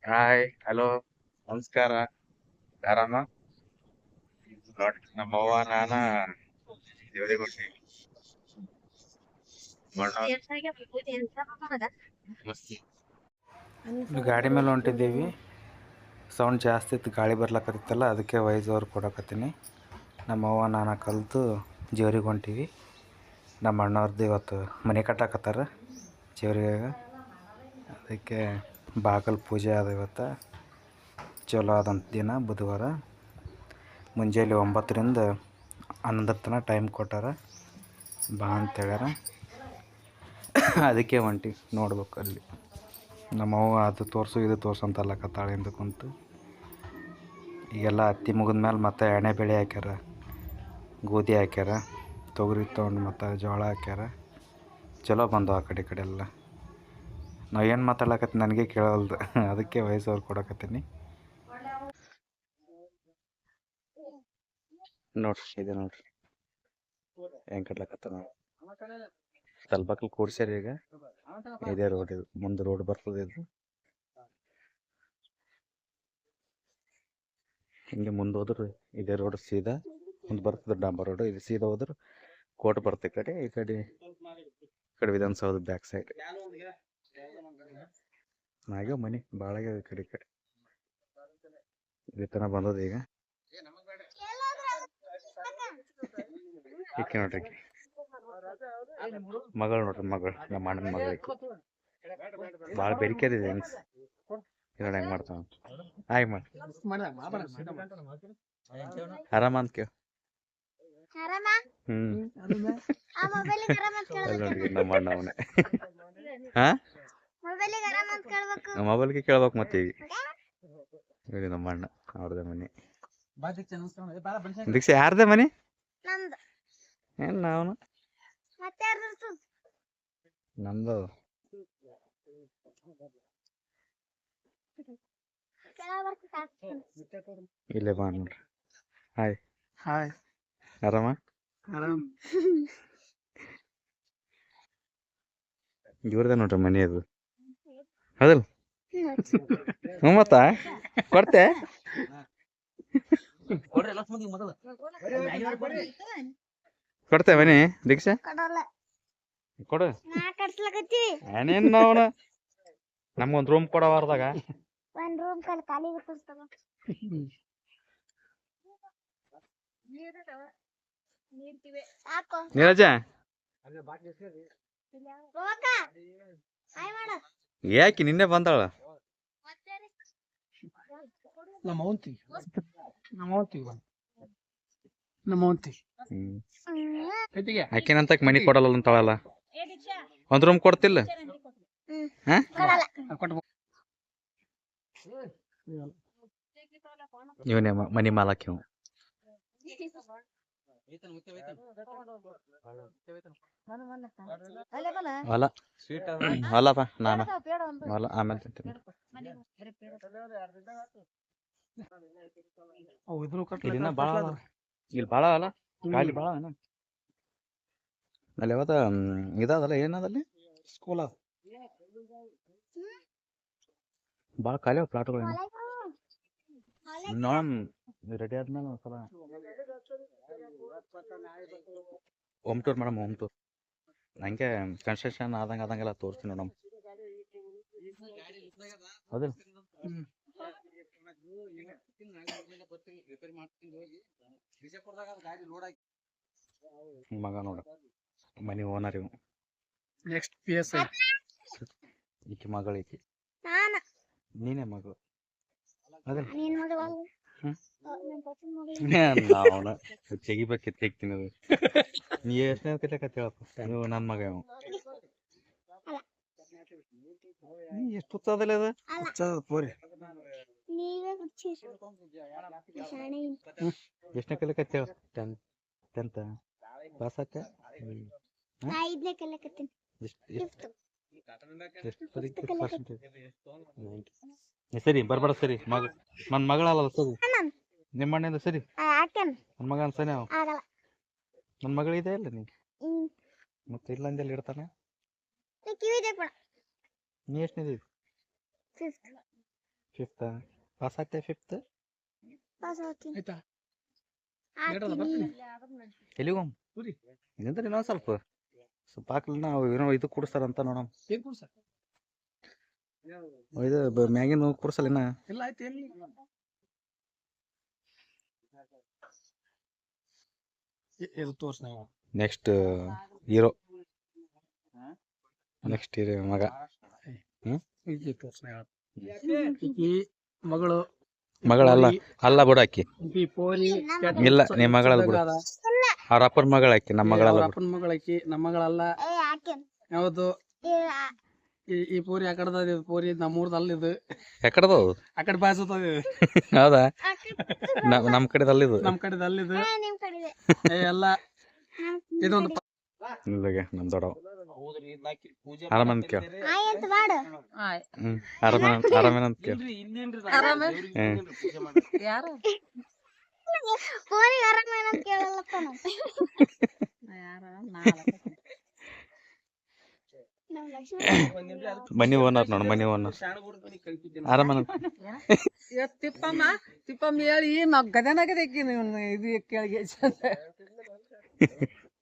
Hi hello ನಮಸ್ಕಾರ. ಆರಾಮ? ನೋಡಿ ನಮ್ಮವ್ವ ನಾನ ದೇವ್ರಿಗೆ ಹೊಂಟೀವಿ. ಗಾಡಿ ಮೇಲೆ ಹೊಂಟಿದ್ದೀವಿ. ಸೌಂಡ್ ಜಾಸ್ತಿ ಇತ್ತು, ಗಾಳಿ ಬರ್ಲಕತ್ತಿತ್ತಲ್ಲ, ಅದಕ್ಕೆ ವಾಯ್ಸ್ ಓವರ್ ಕೊಡಕತ್ತೀನಿ. ನಮ್ಮವ್ವ ನಾನು ಕಲಿತು ಜೇವ್ರಿಗೆ ಹೊಂಟೀವಿ. ನಮ್ಮ ಅಣ್ಣವ್ರದ್ದು ಇವತ್ತು ಮನೆ ಕಟ್ಟಾಕತ್ತಾರ ಜೇವ್ರಿಗಾಗ. ಅದಕ್ಕೆ ಬಾಗಲ್ ಪೂಜೆ ಆದ ಇವತ್ತು. ಚಲೋ ಆದಂಥ ದಿನ ಬುಧವಾರ. ಮುಂಜಾನೆ 9ರಿಂದ 11 ತನಕ ಟೈಮ್ ಕೊಟ್ಟಾರ, ಬಾ ಅಂತ ಹೇಳ್ಯಾರ. ಅದಕ್ಕೆ ಹೊಂಟಿ ನೋಡ್ಬೇಕು. ಅಲ್ಲಿ ನಮ್ಮವ್ವ ಅದು ತೋರಿಸು ಇದು ತೋರಿಸು ಅಂತ ಅಲ್ಲಕತ್ತಾಳಿಂದ ಕುಂತು. ಈಗೆಲ್ಲ ಹತ್ತಿ ಮುಗಿದ ಮೇಲೆ ಮತ್ತೆ ಎಣ್ಣೆ ಬೆಳೆ ಹಾಕ್ಯಾರ, ಗೋಧಿ ಹಾಕ್ಯಾರ, ತೊಗರಿ ತೊಗೊಂಡು ಮತ್ತು ಜೋಳ ಹಾಕ್ಯಾರ. ಚಲೋ ಬಂದವು ಆ ಕಡೆ ಎಲ್ಲ. ನಾವು ಏನು ಮಾತಾಡ್ಲಕತ್ತೀನಿ ನನಗೆ ಕೇಳವಲ್ದು, ಅದಕ್ಕೆ ವಾಯ್ಸ್ ಓವರ್ ಕೊಡಕತ್ತೀನಿ. ನೋಡ್ರಿ ಇದೆ ನೋಡ್ರಿ ಹೆಂಗೆ ಕಟ್ಲಕತ್ತ. ನಾವು ತಲ್ಬಕಲ್ ಕೂಡ್ಸ್ಯಾರ. ಈಗ ಇದೇ ರೋಡ್, ಇದು ಮುಂದೆ ರೋಡ್ ಬರ್ತದೆ. ಇದು ಹಿಂಗೆ ಮುಂದೆ ಹೋದ್ರೆ ಇದೇ ರೋಡ್ ಸೀದಾ ಮುಂದೆ ಬರ್ತದೆ, ಡಾಂಬರ್ ರೋಡ್. ಇದು ಸೀದಾ ಹೋದ್ರೆ ಕೋರ್ಟ್ ಬರ್ತದೆ. ಈ ಕಡೆ ವಿಧಾನಸೌಧ ಬ್ಯಾಕ್ ಸೈಡ್ ನಾಗ್ಯಾವ ಮನೆ ಭಾಳ ಆಗ್ಯಾವ. ಈ ಕಡೆ ಈ ತನ ಬಂದದ. ಈಗ ಈಕೆ ನೋಡ್ರಿ, ಮಗಳು ನೋಡ್ರಿ, ಮಗಳು ನಮ್ಮ ಅಣ್ಣನ ಮಗಳಿಗೆ ಭಾಳ ಬೆರಿಕೆ ಅದಿದೆ. ಹೆಂಗ್ಸ್ ನೋಡಿ ಹೆಂಗೆ ಮಾಡ್ತಾವ. ಹಾಯ್ ಮಾಡಿ ಆರಾಮ ಅಂತ ಕೇಳ. ನೋಡ್ರಿ ನಮ್ಮ ಅಣ್ಣ ಅವನೇ. ಹಾ, ಮೊಬೈಲ್ಗೆ ಕೇಳ್ಬೇಕು. ಮತ್ತೆ ಈಗ ಹೇಳಿ ನಮ್ಮ ಅಣ್ಣ ಅವ್ರದ್ದೇ ಮನೆ. ದೀಕ್ಷೆ ಯಾರ್ದೇ ಮನೆ? ಏನ್ ನಾವನು ನಮ್ದು. ಇಲ್ಲೇ ಬಾ ನೋಡ್ರಿ. ಹಾಯ್ ಹಾಯ್, ಆರಾಮ? ಇವ್ರದೇ ನೋಡ್ರಿ ಮನೆ ಅದು. ಹೌದಲ್ಲ? ಮತ್ತ ಕೊಡ್ತೆ ಕೊಡ್ತೆ ಮನೆ ದೀಕ್ಷಾ? ಕೊಡು. ಏನೇನ್ ನಾವನ ನಮ್ಗೊಂದ್ ರೂಮ್ ಕೊಡವಾರ್ದಾಗ ನೀರಜ ಯಾಕಿ ನಿನ್ನೆ ಬಂದಾಳ. ಆಕಿನಂತ ಮನಿ ಕೊಡಲ್ಲ ಅಂತಾಳಲ್ಲ, ಒಂದ್ ರೂಮ್ ಕೊಡ್ತಿಲ್ಲ? ಇವನೇ ಮನಿ ಮಾಲಕ್ ಇವ. ಹೊಲ ಹೊಲಪ್ಪ, ನಾನು ಹೊಲ ಆಮೇಲೆ ತಿಂತೀನಿ. ಇಲ್ಲಿ ಭಾಳ ಅಲ್ಲ, ಖಾಲಿ ಭಾಳ. ಅಲ್ಲಿ ಯಾವತ್ತ ಇದಾದಲ್ಲ, ಏನದಲ್ಲಿ ಸ್ಕೂಲ್ ಅದ, ಭಾಳ ಖಾಲಿ ಅವ ಪ್ಲಾಟ್ಗಳು. ನೋಡಮ್ ರೆಡಿ ಆದ್ಮೇಲೆ ಒಂದ್ಸಲ home tour madam, home tour. ಹಂಗೆ ಕನ್ಸ್ಟ್ರಕ್ಷನ್ ಆದಂಗೆಲ್ಲ ತೋರಿಸ್ತೀನಿ ನೋಡಮ್. ಹೌದಿಲ್ಲ? ಮಗ ನೋಡ, ಮನಿ ಓನರ್ ಇವ್. ನೆಕ್ಸ್ಟ್ PSI ಈಕಿ ಮಗಳು, ಈಕಿ ನೀನೇ ಮಗಳು. ಅದಲ್ಲ ಅವನ ತೆಗಿಬೇಕಿತ್ತು, ತೆಗ್ತೀನಿ. ಅದು ನೀ ಎಷ್ಟನೇ ಕಲಿಯಕತ್ತ ಹೇಳಪ್ಪ? ನೀವು ನನ್ನ ಮಗ ಇವ. ಎಷ್ಟು ಹುಚ್ಚದಲ್ಲ ಅದು? ಪೋರಿ ಎಷ್ಟನೇ ಕಲಿಯಕತ್ತ ಹೇಳ? 10th ಪಾಸ್ ಆತ? ಸರಿ ಬರ್ಬೇಡ. ಸರಿ ನನ್ನ ಮಗಳಲ್ಲ, ಸರಿ ನಿಮ್ಮ ಅಣ್ಣಂದ. ಸರಿ ನನ್ನ ಮಗ ಅನ್ಸನೆ ಅವ. ನನ್ನ ಮಗಳಿದೆ ಅಲ್ಲ ನೀ ಮತ್ತೆ ಇಲ್ಲ ಅಂದೆಲ್ಲ ಇಡ್ತಾನೆ. ನೀ ಎಷ್ಟನೇದಿ? ಫಿಫ್ತ್ ಪಾಸ್ ಆಗ್ತೇ ಫಿಫ್ತ್ ಆಯ್ತಾ ಎಲ್ಲಿಗೆ ಹೋಮ್ ಇದಂದ್ರೆ ಇನ್ನೊಂದು ಸ್ವಲ್ಪ ಹಾಕ್ಲಿ ನಾವು ಏನೋ ಇದು ಕೊಡಿಸ್ತಾರಂತ ನೋಡಮ್ ಏನ್ ಕೊಡ್ಸ ಇದು ಮ್ಯಾಗಿನ ಕೊಡಿಸಲ್ಲ ಇನ್ನ ಇಲ್ಲ ಆಯ್ತು ಏನ್ ಇದು ತೋರ್ಸ್ ನಾವು ನೆಕ್ಸ್ಟ್ ಹೀರೋ ನೆಕ್ಸ್ಟ್ ಹೀರೋ ಮಗ ಈಗ ತೋರ್ಸ್ ಈ ಮಗಳು ಮಗಳಲ್ಲ ಅಲ್ಲ ಬಿಡಾಕಿ ಈ ಪೋರಿ ಇಲ್ಲ ನಿಮ್ಮ ಮಗಳಲ್ಲ ಬಿಡು ಅವ್ರ ಅಪ್ಪನ ಮಗಳಾಕಿ ನಮ್ಮ ಮಗಳಲ್ಲ ಬಿಡು ಅಪ್ಪನ ಮಗಳಾಕಿ ನಮ್ಮ ಮಗಳಲ್ಲ ಯಾವುದು ಈ ಪೋರಿ ಆ ಕಡೆದ ಪೋರಿ ನಮ್ಮೂರ್ದ ಅಲ್ಲಿದು ಯಾಕಡದು ಆ ಕಡೆ ಬಾಯಿಸೋತದ ಹೌದಾ ನಮ್ಮ ಕಡೆದ ಅಲ್ಲಿದು ನಮ್ ಕಡೆದ ಅಲ್ಲಿದು ಎಲ್ಲ ಇದೊಂದು ಇಲ್ಲಿಗೆ ನಮ್ ದೊಡ್ಡವ ಆರಾಮಂತ ಕೇಳ ಆರಾಮೇನಂತ ಕೇಳ ಮನಿ ಓನರ್ ನೋಡು ಮನಿ ಓನರ್ ಆರಾಮನಂತ ತಿಪ್ಪಮ್ಮ ಹೇಳಿ ನಾವ್ ಗದನಾಗದಕ್ಕಿ ಇದು ಕೇಳಿಗೆ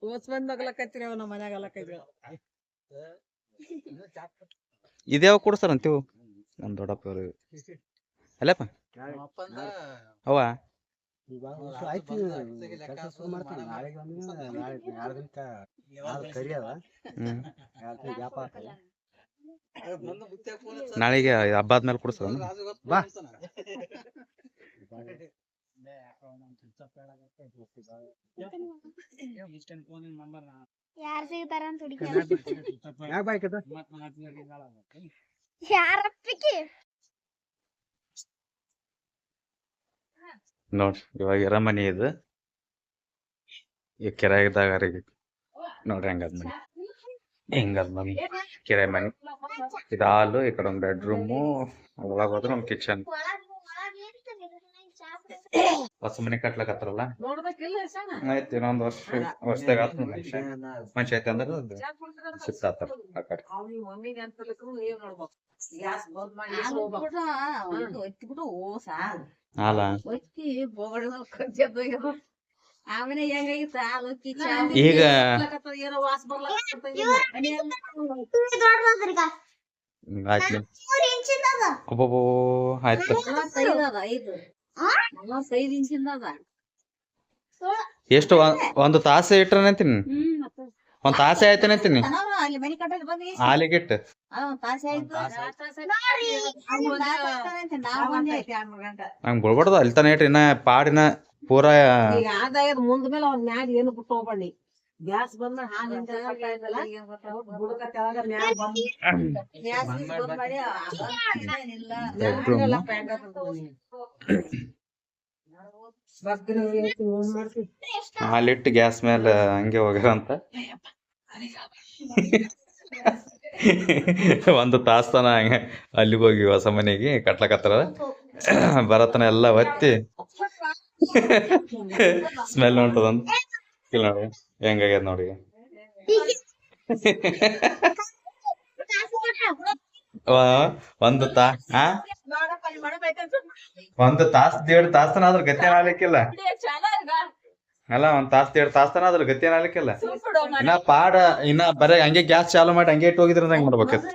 ಓಸ್ ಬಂದ್ ನಗಲಕತ್ತೀರಿ ಅವ್ ನಮ್ಮ ಮನ್ಯಾಗ ಅಲ್ಲಕೈತಿ ಇದ್ಯಾವ ಕೊಡ್ತಾರಂತೀವು ನಮ್ ದೊಡ್ಡಪ್ಪ ಅವ್ರು ಅಲ್ಲಪ್ಪ ಅವ ನಾಳೆಗೆ ಹಬ್ಬ ಆದ್ಮೇಲೆ ಕೊಡ್ಸೋಣ ಬಾ ಯಾರು ಸಿಗ್ತಾರ ಅಂತ ನೋಡ್ರಿ ಇವಾಗ ಇರೋ ಮನಿ ಇದು ಈ ಕೆರೆದಾಗ ನೋಡ್ರಿ ಹೆಂಗದ ಮನಿ ಹಿಂಗದ ಮನಿ ಕೆರೆ ಮನಿ ಇದು ಹಾಲು ಈ ಕಡೆ ಒಂದು ಬೆಡ್ರೂಮು ಒಳಗೆ ಹೋದ್ರೆ ಒಂದು ಕಿಚನ್ ಹೊಸ ಮನೆ ಕಟ್ಲಕತ್ತಾರಲ್ಲ ಆಯ್ತು ಇನ್ನೊಂದು ವರ್ಷದಾಗ ಆತು ಮನುಷ್ಯ ಐತೆ ಅಂದ್ರೆ ಶಿಫ್ಟ್ ಆಗ್ತಾರ ಆ ಕಡೆ ಹಾಲ ಈಗ ಆಯ್ತು ಒಬ್ಬೊಬ್ಬ ಆಯ್ತು ಎಷ್ಟು ಒಂದು ತಾಸೆ ಇಟ್ರನಂತೀನಿ ಒಂದ್ ತಾಸೆ ಆಯ್ತನಂತೀನಿ ಹಾಲಿಗಿಟ್ಟು ಹಂಗ್ ಬಿಡ್ಬಾರ್ದು ಅಲ್ಲಿ ತನ ಇಟ್ರಿ ಇನ್ನ ಪಾಡಿನ ಪೂರಾ ಮುಂದ ಮೇಲೆ ಅವ್ನ ಮ್ಯಾಗ ಏನು ಬಿಟ್ಟು ಹೋಗ್ಬಣ್ಣಿ ಗ್ಯಾಸ್ ಬಂದ ಹಾಲಿಟ್ಟು ಗ್ಯಾಸ್ ಮೇಲೆ ಹಂಗೆ ಹೋಗ್ಯಾರಂತ ಒಂದು ತಾಸ್ತನ ಹಂಗೆ ಅಲ್ಲಿಗೆ ಹೋಗಿ ಹೊಸ ಮನೆಗೆ ಕಟ್ಲಕತ್ತಾರ ಬರತನ ಎಲ್ಲ ಒತ್ತಿ ಸ್ಮೆಲ್ ಹೊಂಟದಂತ ಇಲ್ಲ ನೋಡಿ ಹೆಂಗಾಗ್ಯದ ನೋಡಿ ಒಂದು ಒಂದು ತಾಸ್ ದೇಡ್ ತಾಸ್ತನ ಅದ್ರ ಗತಿ ಏನಾಗ್ಲಿಕ್ಕಿಲ್ಲ ಅಲ್ಲ ಒಂದ್ ದೇಡ್ ತಾಸ್ತನ ಅದ್ರ ಗತಿ ಏನಾಗ್ಲಿಕ್ಕಿಲ್ಲ ಇನ್ನ ಪಾಡ ಇನ್ನ ಬರೀ ಹಂಗೆ ಗ್ಯಾಸ್ ಚಾಲು ಮಾಡಿ ಹಂಗೆ ಇಟ್ಟು ಹೋಗಿದ್ರ ಹೆಂಗ್ ಮಾಡ್ಬೇಕತ್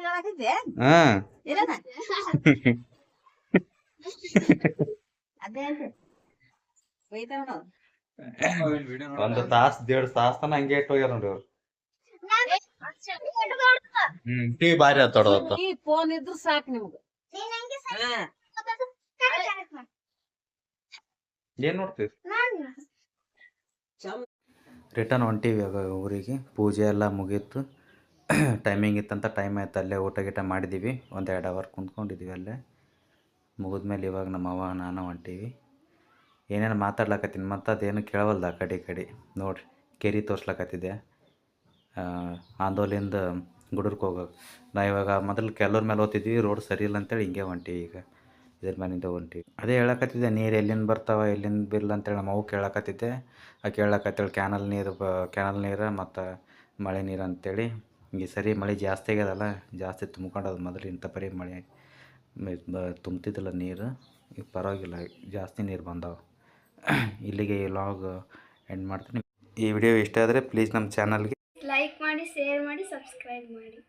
ಒಂದು ದೇಡ್ ತಾಸ್ತನ ಹಂಗೆ ಇಟ್ಟು ಹೋಗ್ಯಾರ ನೋಡಿ ಅವ್ರು ಟೀ ಬಾರಿ ಆತೊಡದತ್ತ ಫೋನ್ ಇದ್ರು ಸಾಕು ನಿಮ್ಗೆ ಏನ್ ನೋಡ್ತೀವಿ ರಿಟರ್ನ್ ಹೊಂಟೀವಿ ಇವಾಗ ಊರಿಗೆ ಪೂಜೆ ಎಲ್ಲ ಮುಗೀತು ಟೈಮಿಂಗ್ ಇತ್ತಂತ ಟೈಮ್ ಆಯ್ತು ಅಲ್ಲೇ ಊಟ ಗೀಟ ಮಾಡಿದ್ದೀವಿ ಒಂದು 2 ಅವರ್ ಕುಂತ್ಕೊಂಡಿದ್ದೀವಿ ಅಲ್ಲೇ ಮುಗಿದ್ಮೇಲೆ ಇವಾಗ ನಮ್ಮ ಅವ್ವ ನಾನು ಹೊಂಟೀವಿ ಏನೇನು ಮಾತಾಡ್ಲಕತ್ತೀನಿ ಮತ್ತು ಅದೇನು ಕೇಳವಲ್ದು ಆ ಕಡೆ ನೋಡ್ರಿ ಕೆರೆ ತೋರ್ಸ್ಲಕತ್ತಿದ್ದೆ ಆಂದೋಲಿಂದ ಗುಡೂರ್ಗೆ ಹೋಗೋದು ನಾ ಇವಾಗ ಮೊದಲು ಕೆಲವ್ರ ಮೇಲೆ ಓದ್ತಿದ್ವಿ ರೋಡ್ ಸರಿ ಇಲ್ಲ ಅಂತೇಳಿ ಹಿಂಗೆ ಹೊಂಟೀವಿ ಈಗ ಇದ್ರ ಮನೆಯಿಂದ ಹೊಂಟೀವಿ ಅದೇ ಹೇಳಕತ್ತಿದ್ದೆ ನೀರು ಎಲ್ಲಿಂದ ಬರ್ತಾವ ಎಲ್ಲಿಂದ ಬಿಲ್ಲ ಅಂತೇಳಿ ನಮ್ಮ ಅವು ಕೇಳಕತ್ತಿದ್ದೆ ಕೇಳಕತ್ತೇಳಿ ಕ್ಯಾನಲ್ ನೀರು ಮತ್ತು ಮಳೆ ನೀರು ಅಂತೇಳಿ ಈ ಸರಿ ಮಳೆ ಜಾಸ್ತಿ ಆಗ್ಯದಲ್ಲ ಜಾಸ್ತಿ ತುಂಬ್ಕೊಂಡದು ಮೊದಲು ಇಂಥ ಪರಿ ತುಂಬ್ತಿದ್ದಿಲ್ಲ ನೀರು. ಈಗ ಪರವಾಗಿಲ್ಲ, ಜಾಸ್ತಿ ನೀರು ಬಂದಾವೆ. ಇಲ್ಲಿಗೆ ಈ ವ್ಲಾಗ್ ಎಂಡ್ ಮಾಡ್ತೀನಿ. ಈ ವಿಡಿಯೋ ಇಷ್ಟ ಆದರೆ ಪ್ಲೀಸ್ ನಮ್ಮ ಚಾನಲ್ಗೆ ಲೈಕ್ ಮಾಡಿ, ಶೇರ್ ಮಾಡಿ, ಸಬ್ಸ್ಕ್ರೈಬ್ ಮಾಡಿ.